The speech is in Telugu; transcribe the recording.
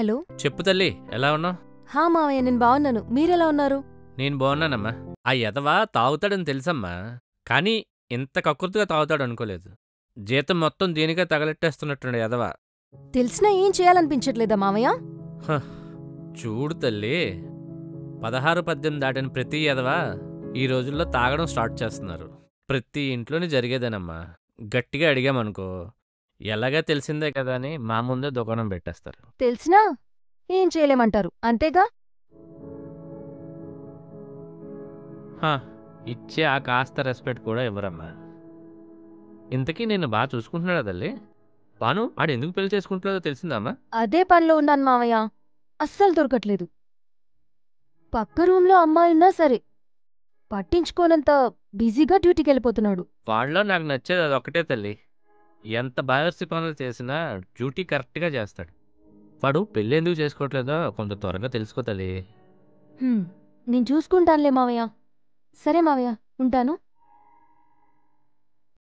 హలో చెప్పు తల్లి, ఎలా ఉన్నావు? హా మావయ్య, నేను బాగున్నాను. మీరెలా ఉన్నారు? నేను బాగున్నానమ్మా. ఆ ఎదవా తాగుతాడని తెలుసమ్మా, కానీ ఇంత కక్కుర్తిగా తాగుతాడు అనుకోలేదు. జీతం మొత్తం దీనికే తగలెట్టేస్తున్నట్టుండే ఎదవా. తెలిసినా ఏం చేయాలనిపించట్లేదా మావయ్య? హ, చూడు తల్లి, 16-18 దాటిన ప్రతి ఎదవా ఈ రోజుల్లో తాగడం స్టార్ట్ చేస్తున్నారు. ప్రతి ఇంట్లోని జరిగేదేనమ్మా. గట్టిగా అడిగామనుకో, ఎలాగా తెలిసిందే కదా అని మా ముందే దుకాణం పెట్టేస్తారు. తెలిసినా ఏం చేయలేమంటారు, అంతేగా? హ, ఇచ్చే ఆ కాస్త రెస్పెక్ట్ కూడా ఇవ్వరమ్మా. ఇంతకీ నిన్ను బాగా చూసుకుంటున్నాడా తల్లి? బాను ఆడెందుకు పెళ్లి చేసుకుంటున్నాడో తెలిసిందమ్మా? అదే పనిలో ఉన్నాను మావయ్య, అస్సలు దొరకట్లేదు. పక్క రూమ్లో అమ్మాయున్నా సరే పట్టించుకోనంత బిజీగా డ్యూటీకి వెళ్ళిపోతున్నాడు. వాళ్ళలో నాకు నచ్చేది అదొక్కటే తల్లి. ఎంత బావర్సి పనులు చేసినా డ్యూటీ కరెక్ట్గా చేస్తాడు. వాడు పెళ్ళి ఎందుకు చేసుకోవట్లేదో కొంత త్వరగా తెలుసుకో తల్లి. నేను చూసుకుంటానులే మావయ్య. సరే మావయ్య, ఉంటాను.